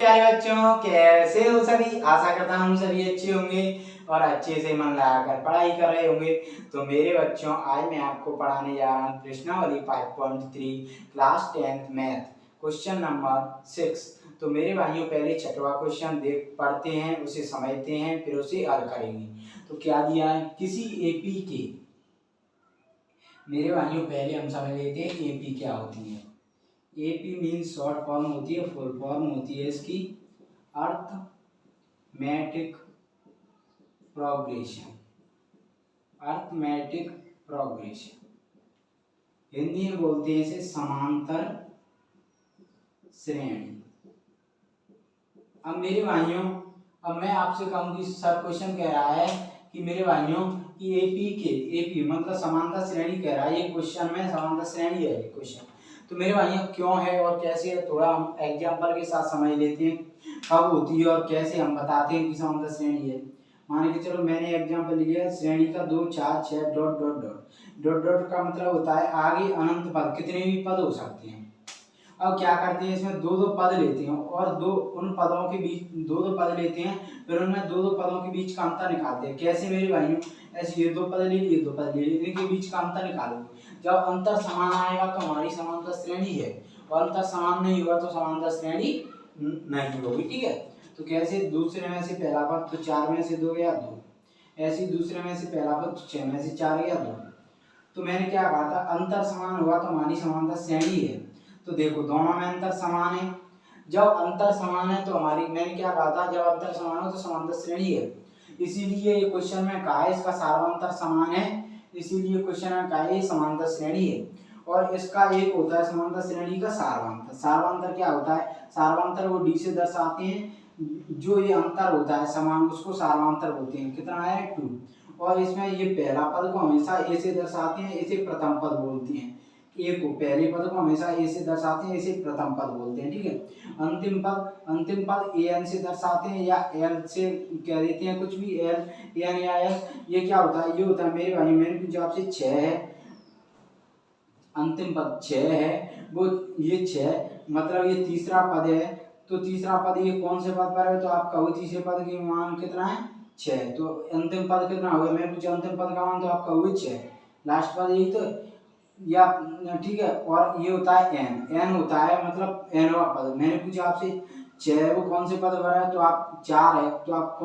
प्यारे बच्चों, कैसे हो सभी। आशा करता हूँ सभी अच्छे होंगे और अच्छे से मन लगाकर पढ़ाई कर रहे होंगे। तो मेरे बच्चों, आज मैं आपको पढ़ाने जा रहा हूँ प्रश्नावली 5.3 class 10th math question number 6। तो मेरे भाइयों, पहले छठवां क्वेश्चन देख पढ़ते हैं, उसे समझते हैं, फिर उसे हल करेंगे। तो क्या दिया है, किसी एपी के, मेरे भाइयों पहले हम समझ लेते हैं एपी क्या होती है। एपी मीन्स शॉर्ट फॉर्म होती है, फुल फॉर्म होती है इसकी arithmetic progression. Arithmetic progression Hindi में बोलते हैं इसे समांतर श्रेणी। अब मेरे भाइयों, अब मैं आपसे कहूँ कि सर क्वेश्चन कह रहा है कि मेरे भाइयों कि एपी मतलब समांतर श्रेणी कह रहा है। ये क्वेश्चन में समांतर श्रेणी है ये क्वेश्चन। तो मेरे भाइयों क्यों है और कैसे है, थोड़ा हम एग्जाम्पल के साथ समझ लेते हैं कब होती है और कैसे हम बताते हैं कि समांतर श्रेणी है। मान के चलो मैंने एग्जाम्पल लिया श्रेणी का 2 4 6 dot dot dot dot dot का मतलब होता है आगे अनंत पद, कितने भी पद हो सकते हैं। अब क्या करते हैं, इसमें दो पद लेते हैं और उन पदों के बीच दो पद लेते हैं, फिर उनमें दो पदों के बीच का अंतर निकालते हैं। कैसे मेरे भाइयों, ऐसे ये 2 पद ले लिए, 2 पद ले लिए, इनके बीच का अंतर निकालो। जब अंतर समान आएगा तो हमारी समांतर श्रेणी है, और अंतर समान नहीं हुआ तो समांतर श्रेणी नहीं होगी। ठीक है। तो कैसे, दूसरे में से पहला पद तो 4 में से 2 गया 2, ऐसे दूसरे में से पहला पद 6 में से 4 गया 2। तो मैंने क्या कहा था, अंतर समान हुआ तो हमारी समांतर श्रेणी है। तो देखो दोनों में अंतर समान है। जब अंतर समान है तो हमारी, मैंने क्या कहा था, जब अंतर समान हो तो समांतर श्रेणी है। इसीलिए ये क्वेश्चन में कहा है इसका सार्वंतर समान है, इसीलिए क्वेश्चन में कहा है ये समांतर श्रेणी है। और इसका एक होता है समांतर श्रेणी का सार्वंतर। सार्वंतर क्या होता है, सार्वंतर वो डी से दर्शाते हैं, जो ये अंतर होता है समान उसको सार्वंतर बोलते हैं। कितना है 2। और इसमें ये पहला पद को हमेशा ए से दर्शाते हैं, इसे प्रथम पद बोलते हैं। ए को, पहले पद को हमेशा ए से दर्शाते हैं, इसे प्रथम पद बोलते हैं। ठीक है। अंतिम पद ए एन से दर्शाते हैं या एल से कह देते हैं, कुछ भी एल एन या एल। ये क्या होता है, ये होता है मेरे भाई, मैंने पूछा आपसे 6 है, अंतिम पद 6 है, वो ये 6 मतलब ये तीसरा पद है। तो तीसरा पद ये कौन से पद पर है, तो आप कहो तीसरे पद की मान कितना है 6। तो अंतिम पद कितना होगा, मैं पूछा अंतिम पद का मान, तो आप कहोगे 6, लास्ट पद यही तो, या ठीक है। और ये होता है एन होता है मतलब एनवा पद। मैंने पूछा आपसे 6 वो कौन से पद पर है, तो आप 4 है, तो आप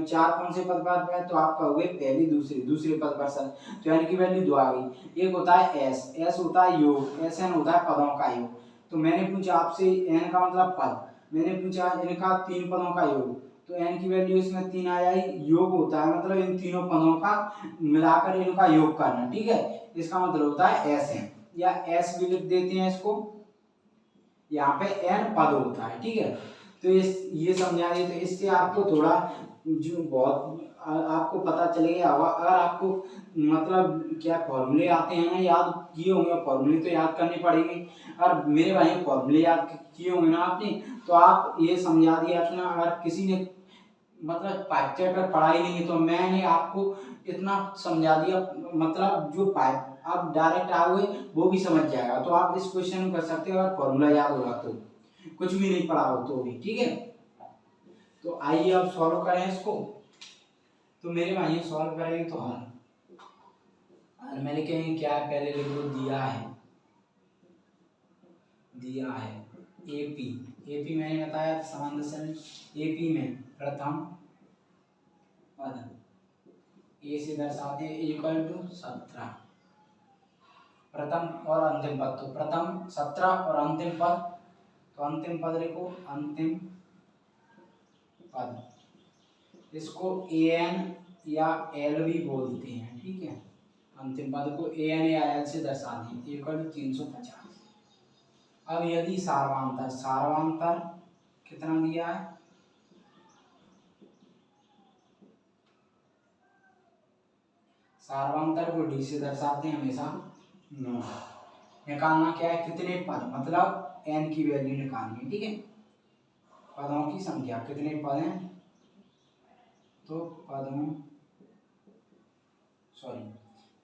4 कौन से पद पर है, तो आप कहोगे पहली दूसरे पद पर सर। तो एन की वैल्यू 2 आ गई। एक होता है एस होता है योग, एस एन होता है पदों का योग। तो मैंने पूछा आपसे एन का मतलब पद, मैंने पूछा इनका 3 पदों का योग, तो एन की वैल्यू इसमें 3 आ जाएगी। योग होता है मतलब इन तीनों पदों का मिलाकर इनका योग करना। ठीक है। इसका मतलब होता है एस एन, या एस भी लिख देते हैं इसको, यहाँ पे एन पद होता है। ठीक है। तो ये समझा दिए। तो इससे आपको थोड़ा जो बहुत आपको पता चलेगा होगा। अगर आपको मतलब क्या फॉर्मूले आते हैं ना, याद किए होंगे, फॉर्मूले तो याद करने पड़ेंगे। और मेरे भाई फॉर्मूले याद किए होंगे ना आपने, तो आप ये समझा दिया कि ना, अगर किसी ने मतलब पाठ्य पर पढ़ाई नहीं है तो मैंने आपको इतना समझा दिया, मतलब जो आप डायरेक्ट आओगे वो भी समझ जाएगा। तो आप इस क्वेश्चन कर सकते हो, अगर फॉर्मूला याद होगा तो, कुछ भी नहीं पढ़ा हो तो भी। ठीक है। तो आइए अब सॉल्व करें इसको। तो मेरे भाई सॉल्व करेंगे तो हल मैंने कहीं क्या है, पहले लिख दो, दिया है एपी मैंने बताया समांतर एपी में प्रथम पद ए से दर्शाते हैं इक्वल टू 17, प्रथम और अंतिम पद। तो प्रथम 17 और अंतिम पद, तो अंतिम पद लिखो, अंतिम पद, इसको ए एन या एल भी बोलते हैं। ठीक है। अंतिम पद को ए एन या एल से दर्शाते हैं, इक्वल टू 350। अब यदि सार्वंतर कितना दिया है, सार्वंतर को डी से दर्शाते हैं हमेशा 9। निकालना क्या है, कितने पद, मतलब एन की वैल्यू निकालनी है। ठीक है। पदों की संख्या, कितने पद हैं, तो पदों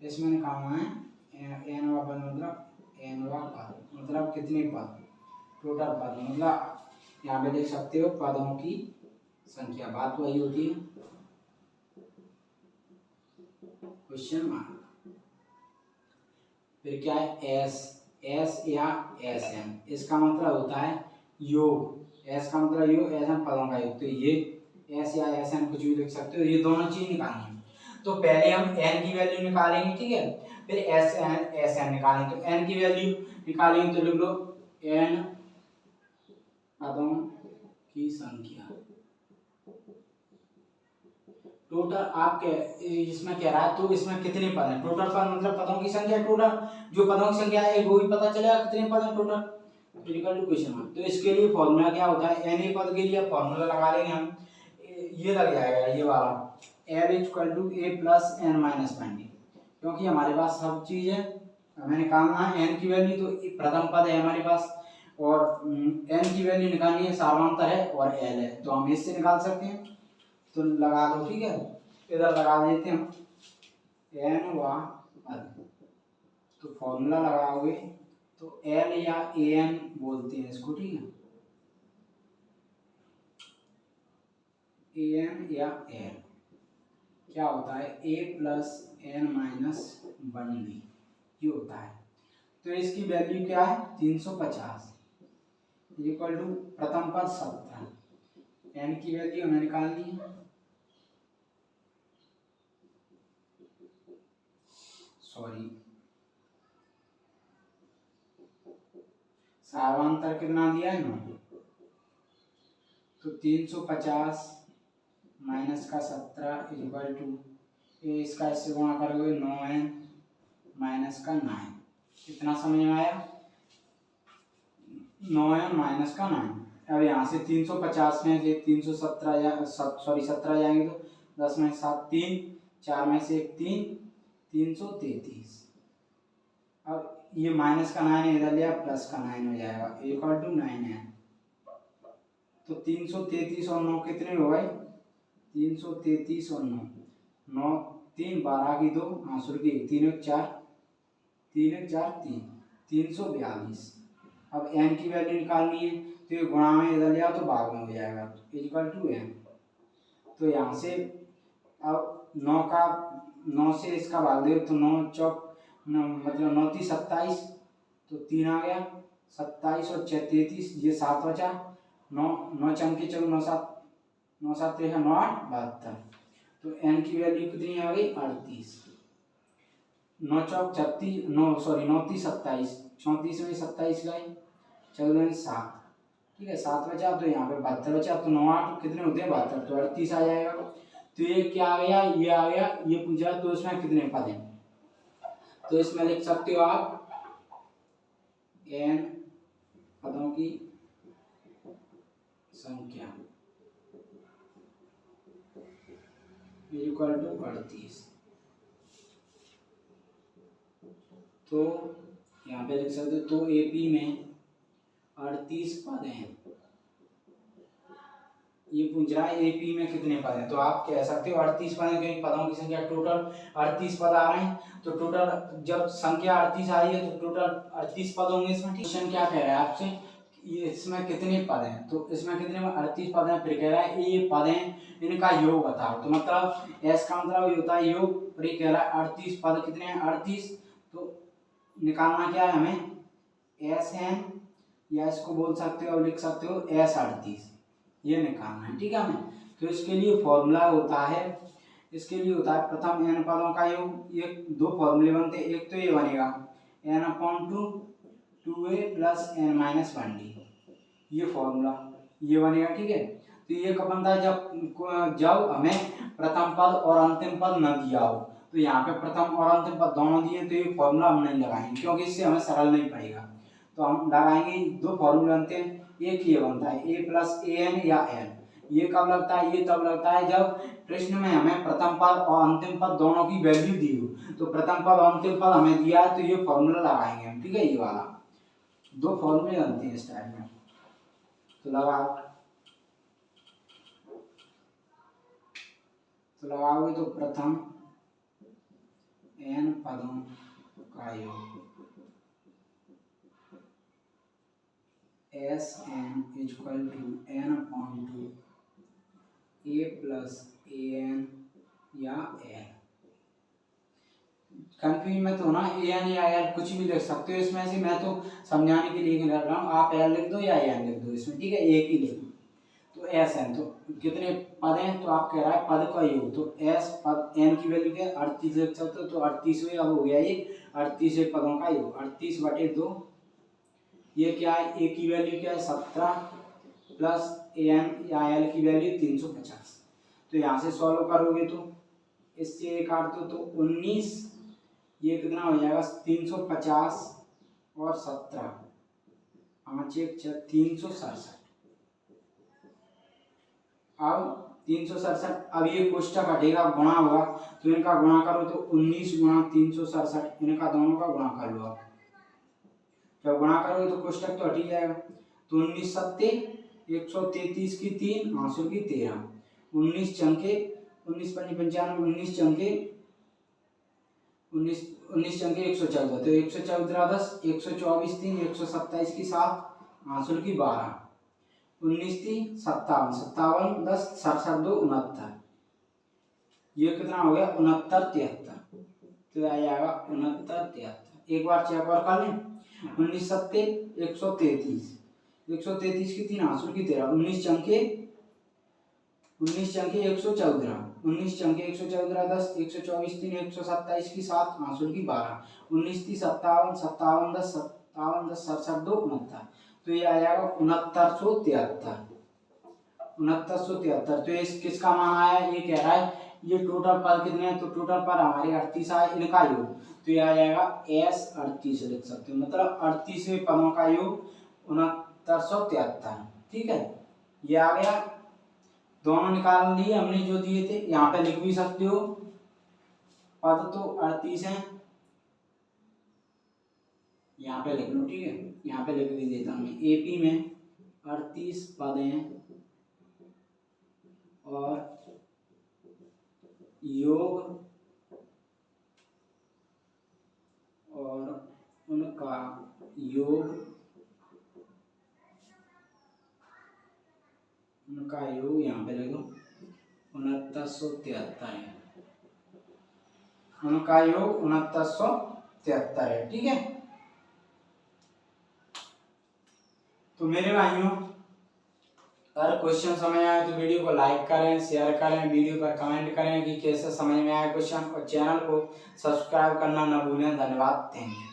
इसमें निकालना है एन वा पद, मतलब एन वा पद मतलब कितने पद, टोटल पद मतलब यहाँ पे देख सकते हो पदों की संख्या, बात वही होती है, क्वेश्चन मार्क। फिर क्या है, एस, एस या एस एन, इसका मतलब होता है योग, एस का मतलब योग, एस एन पदों का योग। तो ये एस या एस एन कुछ भी लिख सकते हो, ये दोनों चीज निकालनी है। तो पहले हम एन की वैल्यू निकालेंगे, ठीक है, फिर एस एन निकालेंगे। तो एन की वैल्यू निकालेंगे तो लिख लो एन पदों की संख्या। टोटल आपके इसमें कह रहा है, तो इसमें कितने पद हैं, टोटल पद मतलब पदों की संख्या, टोटल जो पदों की संख्या है वो भी पता चलेगा कितने पद हैं total, equal to question mark. तो इसके लिए फॉर्मूला क्या होता है, एन ए पद के लिए फॉर्मूला लगा लेंगे हम, ये लग जाएगा ये वाला, L equal to A plus N minus one D, क्योंकि हमारे पास सब चीज है, हमें निकालना है एन की वैल्यू, तो प्रथम पद है हमारे पास, और एन की वैल्यू निकालनी है, सामांतर है और एल है, तो हम इससे निकाल सकते हैं। तो लगा दो, ठीक है, इधर लगा देते हैं एन व पद। तो फॉर्मूला लगाओगे तो एल या ए एन बोलते हैं इसको, ठीक है, ए एन या एल क्या होता है, A plus N minus one B, ये होता है। तो इसकी वैल्यू क्या है 350 इक्वल टू प्रथम पद 17, एन की वैल्यू हमें निकालनी है, सॉरी सामांतर कितना दिया है 9, तो 350 माइनस का 17 इक्वल टू इसका इससे गुणा करोगे 9n माइनस का 9, कितना समझ में आया, 9n माइनस का 9। अब यहाँ से 350 में से 317 या सॉरी 17 जाएंगे तो 10 में 7 3, 4 में से 1 3, 333। अब ये माइनस का 9 इधर लिया, प्लस का 9 हो जाएगा इक्वल टू 9n। तो 333 और 9 कितने हो गए, 333 और 9, 9 3 12 की 2 आंसर की 3 1 4 3 1 4 3, 342। अब n की वैल्यू निकालनी है, तो ये गुणा में इधर लिया तो भाग में हो जाएगा इक्वल टू n। तो यहाँ से अब 9 से इसका भाग दे तो 9 चौक मतलब 9 3 27, तो 3 आ गया, 27 और 6 33, ये 7 बचा, 9 9 चमके चौक 9 7 9 7 3 9 8 72। तो n की वैल्यू कितनी आ गई 38, 9 चौक 36 9 सॉरी 9 3 27, 34 में 27 गए, 14 में 7, ठीक है 7 बचा, तो यहाँ पे 72 बचा, तो 9 8 कितने होते हैं 72, तो 38 आ जाएगा। तो ये क्या आ गया, ये आ गया, ये पूछा तो इसमें कितने पद हैं, तो इसमें लिख सकते हो आप n पदों की संख्या इक्वल टू 38। तो यहाँ पे लिख सकते हो, तो एपी में 38 पद हैं, ये पूछ रहा है एपी में कितने पद हैं, तो आप कह सकते हो 38 पद हैं, क्योंकि पदों की संख्या टोटल 38 पद आ रहे हैं, तो टोटल जब संख्या 38 आ रही है तो टोटल 38 पद होंगे इसमें। क्वेश्चन क्या कह रहा है आपसे, ये इसमें कितने पद हैं, तो इसमें कितने 38 पद हैं, फिर कह रहा है ये पद हैं इनका योग बताओ, तो मतलब एस का मतलब ये होता है योग, और ये कह रहा है 38 पद कितने हैं 38, तो निकालना क्या है हमें एस एन, या इसको बोल सकते हो लिख सकते हो एस 38, ये निकालना है, ठीक है हमें। तो इसके लिए फॉर्मूला होता है, इसके लिए होता है प्रथम n पदों का योग, ये दो फॉर्मूले बनते हैं, एक तो ये बनेगा n/2 2a plus n minus 1d, ये फॉर्मूला ये बनेगा, ठीक है। तो ये कब बनता है, जब हमें प्रथम पद और अंतिम पद न दिया हो, तो यहाँ पे प्रथम और अंतिम पद दोनों दिए, तो ये फॉर्मूला हम नहीं लगाएंगे, क्योंकि इससे हमें सरल नहीं पड़ेगा, तो हम लगाएंगे दो फॉर्मूले बनते हैं, एक ये बनता है a प्लस ए एन या एल, ये कब लगता है, ये तब लगता है जब प्रश्न में हमें प्रथम पद और अंतिम पद दोनों की वैल्यू दी हो, तो प्रथम पद और अंतिम पद हमें दिया है, तो ये फॉर्मूला लगाएंगे हम, ठीक है, ये वाला दो फॉर्मूले बनते हैं इस टाइप में। तो लगाओगे तो प्रथम n पदों का योग S N equal to N upon two A plus A N या एल। कंफ्यूज में तो ना ए एन या एल कुछ भी लिख सकते हो इसमें से, मैं तो समझाने के लिए लिख रहा हूँ, आप एल लिख दो या एन लिख दो इसमें, ठीक है, एक ही लिख दो। तो एस एन तो कितने पद हैं, तो आप कह रहा है पद का योग, तो एस पद एन की वैल्यू क्या है 38 लिख सकते हो, तो 38 अब हो गया ये 38 पदों का योग 38/2, ये क्या है ए की वैल्यू क्या है 17 प्लस ए एन या एल की वैल्यू 350। तो यहाँ से सॉल्व करोगे तो इससे एक काट दो तो 19, ये कितना हो जाएगा 350 और 17 5 1 6 367। अब 367, अब ये कोष्टक हटेगा गुणा होगा, तो इनका गुणा करो तो 19 गुणा 367, इनका दोनों का गुणा कर लो। आप जब गुणा करोगे तो कोष्टक तो हट ही जाएगा, तो 19 सत्ते 133 की 3 आंसू की 13, 19 चंके 19 पंजे 95, 19 चंके 19 चंके 114, तो 114 10 124 3 127 की 7 आंसू की 12, 19 3 57 57 10 67 2 69, ये कितना हो गया 69 73, तो आ जाएगा 69 73। एक बार चेक और कर लें, 19 सत्ते 133 133 की 3 आंसू की 13, 19 चंके 114 19 चंके 114 10 124 3 127 की 7 आंसू की 12, 19 3 57 57 10 57 10 67 2 69, तो ये आ जाएगा 6973 6973। तो ये किसका मान आया, ये कह रहा है ये टोटल पद कितने हैं, तो टोटल पद हमारे 38 आए, इनका योग, तो ये आ जाएगा एस 38 लिख सकते हो, मतलब 38वें पदों का योग 6973, ठीक है, ये आ गया। दोनों निकाल लिए हमने जो दिए थे, यहाँ पे लिख भी सकते हो, पद तो 38 हैं, यहाँ पे लिख लो, ठीक है, यहाँ पे लिख भी देता हूँ, एपी में 38 पद हैं और योग और उनका योग यहाँ पे लिखो 6973 है, उनका योग 6973 है, ठीक है। तो मेरे भाइयों, अगर क्वेश्चन समझ आए तो वीडियो को लाइक करें, शेयर करें, वीडियो पर कमेंट करें कि कैसे समझ में आया क्वेश्चन, और चैनल को सब्सक्राइब करना न भूलें। धन्यवाद, थैंक यू।